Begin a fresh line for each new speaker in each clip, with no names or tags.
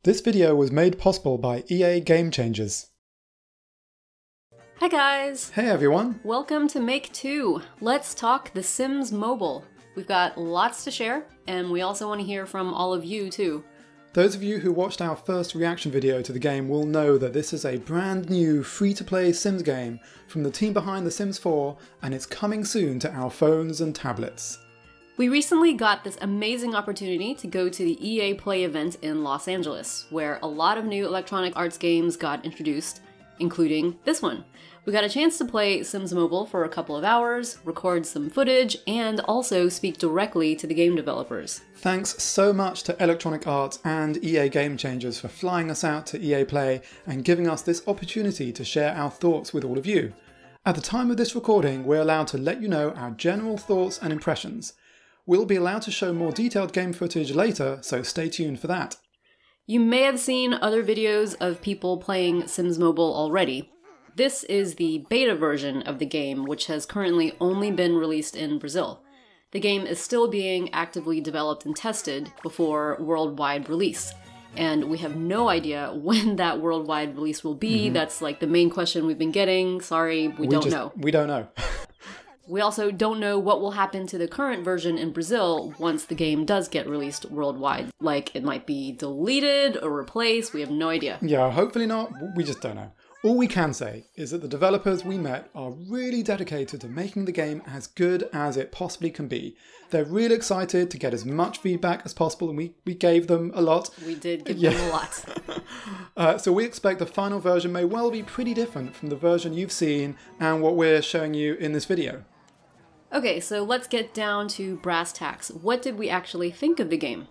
This video was made possible by EA Game Changers.
Hi guys!
Hey everyone!
Welcome to Make 2. Let's talk The Sims Mobile. We've got lots to share, and we also want to hear from all of you too.
Those of you who watched our first reaction video to the game will know that this is a brand new free-to-play Sims game from the team behind The Sims 4, and it's coming soon to our phones and tablets.
We recently got this amazing opportunity to go to the EA Play event in Los Angeles, where a lot of new Electronic Arts games got introduced, including this one. We got a chance to play Sims Mobile for a couple of hours, record some footage, and also speak directly to the game developers.
Thanks so much to Electronic Arts and EA Game Changers for flying us out to EA Play and giving us this opportunity to share our thoughts with all of you. At the time of this recording, we're allowed to let you know our general thoughts and impressions. We'll be allowed to show more detailed game footage later, so stay tuned for that.
You may have seen other videos of people playing Sims Mobile already. This is the beta version of the game, which has currently only been released in Brazil. The game is still being actively developed and tested before worldwide release. And we have no idea when that worldwide release will be. That's like the main question we've been getting. Sorry, we don't know.
We don't know.
We also don't know what will happen to the current version in Brazil once the game does get released worldwide. Like, it might be deleted or replaced, we have no idea.
Yeah, hopefully not, we just don't know. All we can say is that the developers we met are really dedicated to making the game as good as it possibly can be. They're really excited to get as much feedback as possible, and we gave them a lot.
We did give them a lot.
So we expect the final version may well be pretty different from the version you've seen and what we're showing you in this video.
Okay, so let's get down to brass tacks. What did we actually think of the game?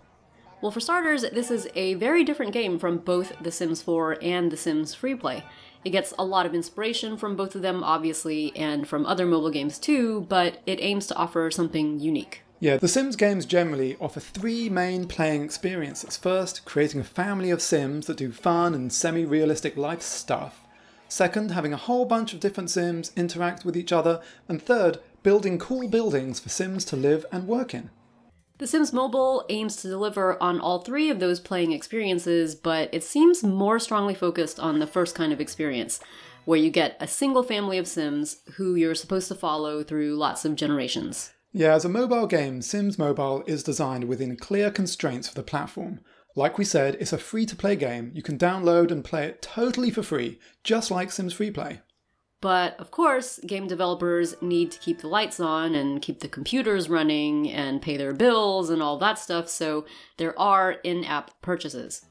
Well, for starters, this is a very different game from both The Sims 4 and The Sims Freeplay. It gets a lot of inspiration from both of them, obviously, and from other mobile games too, but it aims to offer something unique.
Yeah, The Sims games generally offer three main playing experiences. First, creating a family of Sims that do fun and semi-realistic life stuff. Second, having a whole bunch of different Sims interact with each other. And third, building cool buildings for Sims to live and work in.
The Sims Mobile aims to deliver on all three of those playing experiences, but it seems more strongly focused on the first kind of experience, where you get a single family of Sims who you're supposed to follow through lots of generations.
Yeah, as a mobile game, Sims Mobile is designed within clear constraints for the platform. Like we said, it's a free-to-play game. You can download and play it totally for free, just like Sims Freeplay.
But, of course, game developers need to keep the lights on and keep the computers running and pay their bills and all that stuff, so there are in-app purchases.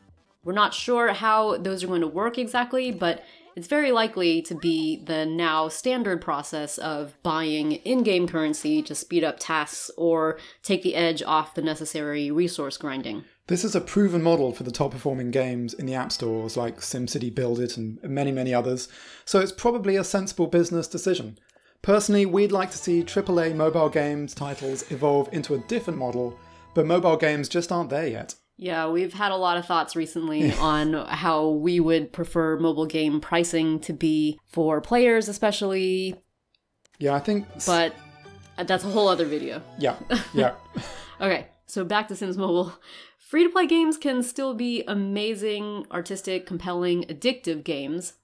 We're not sure how those are going to work exactly, but it's very likely to be the now standard process of buying in-game currency to speed up tasks or take the edge off the necessary resource grinding.
This is a proven model for the top-performing games in the app stores like SimCity Build It and many, many others, so it's probably a sensible business decision. Personally, we'd like to see AAA mobile games titles evolve into a different model, but mobile games just aren't there yet.
Yeah, we've had a lot of thoughts recently on how we would prefer mobile game pricing to be for players especially.
Yeah, I think...
But that's a whole other video.
Yeah.
Okay, so back to Sims Mobile. Free-to-play games can still be amazing, artistic, compelling, addictive games.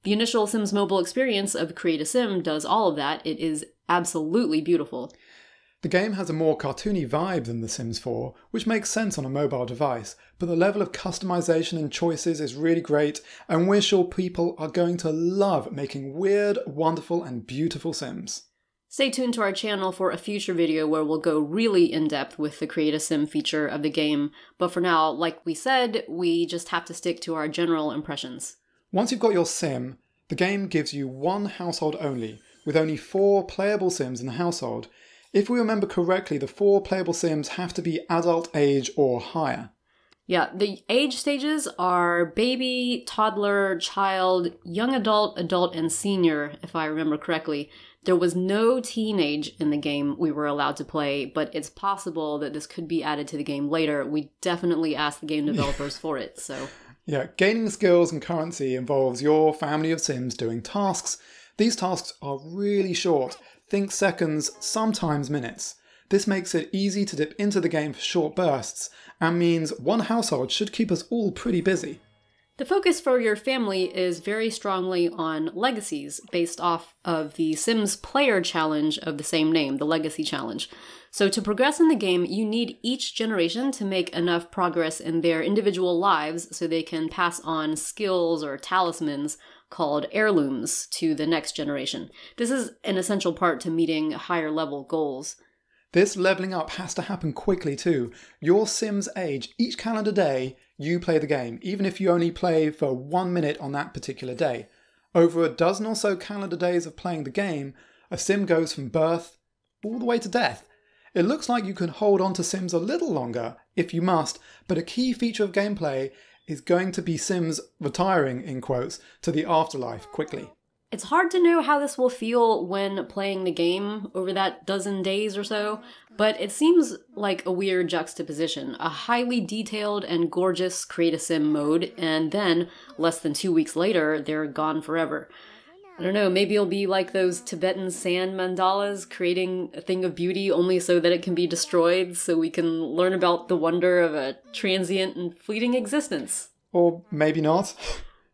The initial Sims Mobile experience of Create a Sim does all of that. It is absolutely beautiful.
The game has a more cartoony vibe than The Sims 4, which makes sense on a mobile device, but the level of customization and choices is really great, and we're sure people are going to love making weird, wonderful, and beautiful Sims.
Stay tuned to our channel for a future video where we'll go really in-depth with the Create a Sim feature of the game, but for now, like we said, we just have to stick to our general impressions.
Once you've got your Sim, the game gives you one household only, with only 4 playable Sims in the household. If we remember correctly, the 4 playable Sims have to be adult age or higher.
Yeah, the age stages are baby, toddler, child, young adult, adult, and senior, if I remember correctly. There was no teenage in the game we were allowed to play, but it's possible that this could be added to the game later. We definitely asked the game developers for it, so...
Yeah, gaining skills and currency involves your family of Sims doing tasks. These tasks are really short. Think seconds, sometimes minutes. This makes it easy to dip into the game for short bursts, and means one household should keep us all pretty busy.
The focus for your family is very strongly on legacies, based off of the Sims player challenge of the same name, the Legacy Challenge. So to progress in the game, you need each generation to make enough progress in their individual lives so they can pass on skills or talismans called heirlooms to the next generation. This is an essential part to meeting higher level goals.
This leveling up has to happen quickly too. Your Sims age each calendar day you play the game, even if you only play for 1 minute on that particular day. Over a dozen or so calendar days of playing the game, a Sim goes from birth all the way to death. It looks like you can hold on to Sims a little longer, if you must, but a key feature of gameplay is going to be Sims retiring, in quotes, to the afterlife quickly.
It's hard to know how this will feel when playing the game over that dozen days or so, but it seems like a weird juxtaposition. A highly detailed and gorgeous create a sim mode, and then, less than 2 weeks later, they're gone forever. I don't know, maybe it'll be like those Tibetan sand mandalas, creating a thing of beauty only so that it can be destroyed, so we can learn about the wonder of a transient and fleeting existence.
Or maybe not.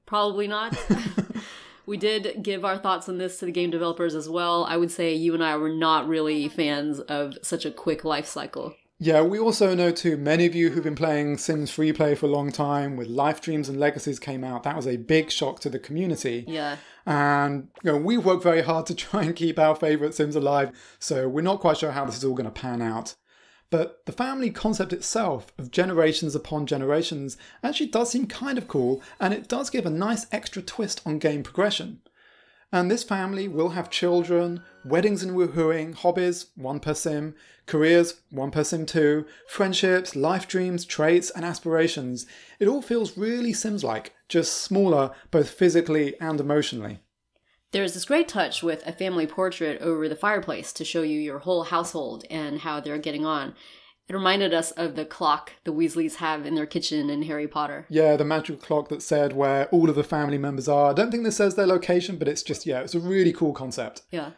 Probably not. We did give our thoughts on this to the game developers as well. I would say you and I were not really fans of such a quick life cycle.
Yeah, we also know too, many of you who've been playing Sims Freeplay for a long time, with Life Dreams and Legacies came out, that was a big shock to the community.
Yeah.
And we've worked very hard to try and keep our favourite Sims alive, so we're not quite sure how this is all going to pan out. But the family concept itself of generations upon generations actually does seem kind of cool, and it does give a nice extra twist on game progression. And this family will have children, weddings and woohooing, hobbies, 1 per sim, careers, 1 per sim too, friendships, life dreams, traits and aspirations. It all feels really Sims-like, just smaller both physically and emotionally.
There's this great touch with a family portrait over the fireplace to show you your whole household and how they're getting on. It reminded us of the clock the Weasleys have in their kitchen in Harry Potter.
Yeah, the magical clock that said where all of the family members are. I don't think this says their location, but it's just, it's a really cool concept.
Yeah.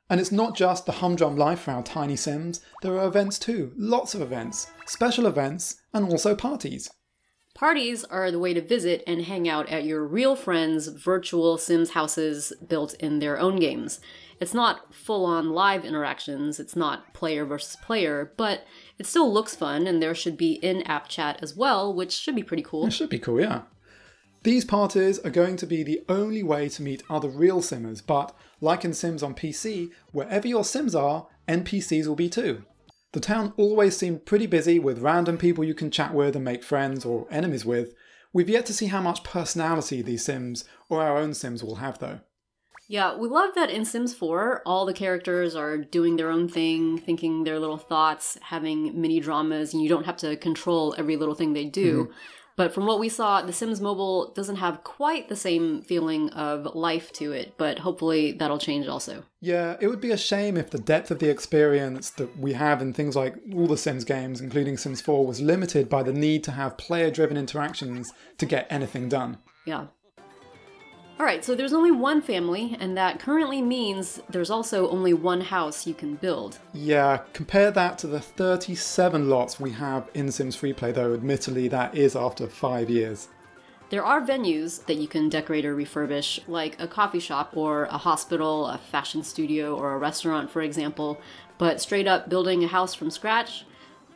And it's not just the humdrum life for our tiny Sims. There are events too. Lots of events. Special events, and also parties.
Parties are the way to visit and hang out at your real friends' virtual Sims houses built in their own games. It's not full-on live interactions, it's not player versus player, but it still looks fun, and there should be in-app chat as well, which should be pretty cool.
It should be cool, yeah. These parties are going to be the only way to meet other real Simmers, but like in Sims on PC, wherever your Sims are, NPCs will be too. The town always seemed pretty busy with random people you can chat with and make friends or enemies with. We've yet to see how much personality these Sims, or our own Sims, will have though.
Yeah, we love that in Sims 4, all the characters are doing their own thing, thinking their little thoughts, having mini dramas, and you don't have to control every little thing they do. Mm-hmm. But from what we saw, The Sims Mobile doesn't have quite the same feeling of life to it, but hopefully that'll change also.
Yeah, it would be a shame if the depth of the experience that we have in things like all the Sims games, including Sims 4, was limited by the need to have player-driven interactions to get anything done.
Yeah. Alright, so there's only one family, and that currently means there's also only one house you can build.
Yeah, compare that to the 37 lots we have in Sims Freeplay, though admittedly that is after 5 years.
There are venues that you can decorate or refurbish, like a coffee shop or a hospital, a fashion studio, or a restaurant, for example, but straight up building a house from scratch,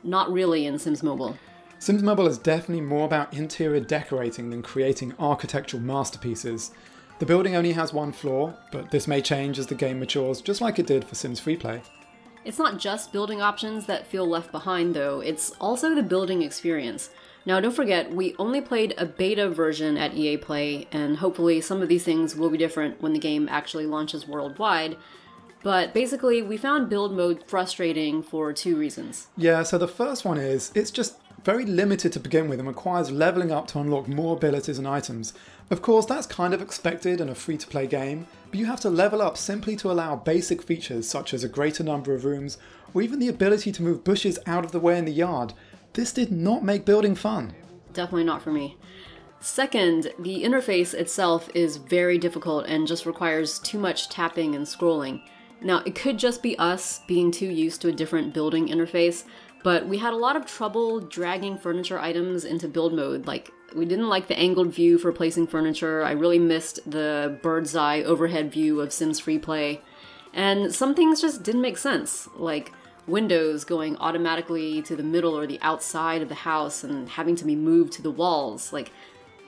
not really in Sims Mobile.
Sims Mobile is definitely more about interior decorating than creating architectural masterpieces. The building only has 1 floor, but this may change as the game matures, just like it did for Sims Freeplay.
It's not just building options that feel left behind, though. It's also the building experience. Now, don't forget, we only played a beta version at EA Play, and hopefully some of these things will be different when the game actually launches worldwide. But basically, we found build mode frustrating for 2 reasons.
Yeah, so the first one is, it's just very limited to begin with and requires leveling up to unlock more abilities and items. Of course, that's kind of expected in a free-to-play game, but you have to level up simply to allow basic features such as a greater number of rooms, or even the ability to move bushes out of the way in the yard. This did not make building fun.
Definitely not for me. Second, the interface itself is very difficult and just requires too much tapping and scrolling. Now, it could just be us being too used to a different building interface, but we had a lot of trouble dragging furniture items into build mode. Like, we didn't like the angled view for placing furniture. I really missed the bird's eye overhead view of Sims Freeplay. And some things just didn't make sense, like windows going automatically to the middle or the outside of the house and having to be moved to the walls. Like,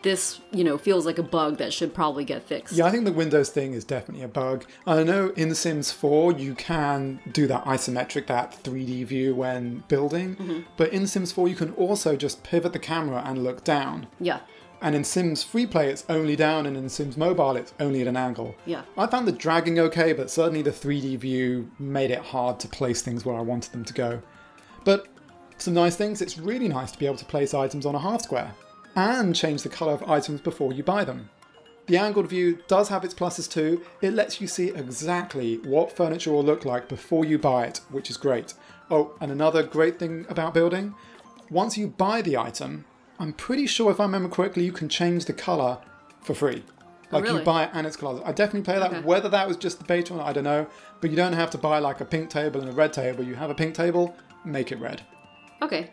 this, feels like a bug that should probably get fixed.
Yeah, I think the Windows thing is definitely a bug. I know in The Sims 4 you can do that isometric, that 3D view when building, but in The Sims 4 you can also just pivot the camera and look down.
Yeah.
And in Sims Freeplay it's only down, and in Sims Mobile it's only at an angle.
Yeah.
I found the dragging okay, but certainly the 3D view made it hard to place things where I wanted them to go. But some nice things, it's really nice to be able to place items on a half square and change the colour of items before you buy them. The angled view does have its pluses too. It lets you see exactly what furniture will look like before you buy it, which is great. Oh, and another great thing about building, once you buy the item, I'm pretty sure if I remember correctly, you can change the colour for free. Like,
really?
You buy it and it's colours. I definitely play that.
Okay.
Whether that was just the beta or not, I don't know. But you don't have to buy like a pink table and a red table. You have a pink table, make it red.
Okay.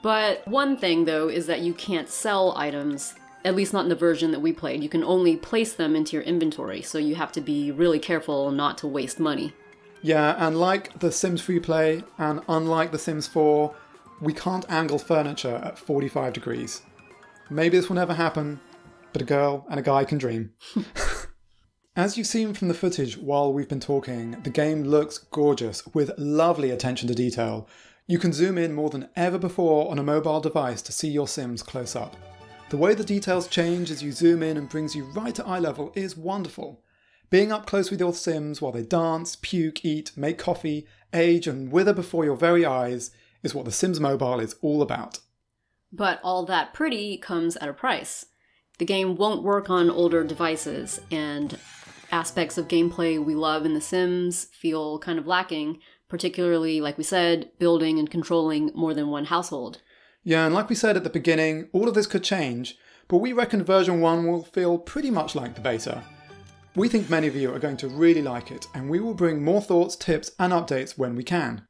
But one thing, though, is that you can't sell items, at least not in the version that we played. You can only place them into your inventory, so you have to be really careful not to waste money.
Yeah, and like The Sims Freeplay, and unlike The Sims 4, we can't angle furniture at 45 degrees. Maybe this will never happen, but a girl and a guy can dream. As you've seen from the footage while we've been talking, the game looks gorgeous, with lovely attention to detail. You can zoom in more than ever before on a mobile device to see your Sims close up. The way the details change as you zoom in and brings you right to eye level is wonderful. Being up close with your Sims while they dance, puke, eat, make coffee, age and wither before your very eyes is what The Sims Mobile is all about.
But all that pretty comes at a price. The game won't work on older devices, and aspects of gameplay we love in The Sims feel kind of lacking, particularly, like we said, building and controlling more than one household.
Yeah, and like we said at the beginning, all of this could change, but we reckon version 1 will feel pretty much like the beta. We think many of you are going to really like it, and we will bring more thoughts, tips, and updates when we can.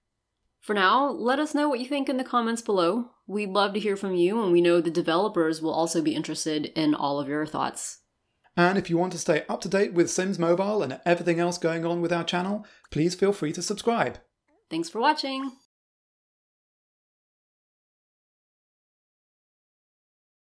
For now, let us know what you think in the comments below. We'd love to hear from you, and we know the developers will also be interested in all of your thoughts.
And if you want to stay up to date with Sims Mobile and everything else going on with our channel, please feel free to subscribe.
Thanks for watching!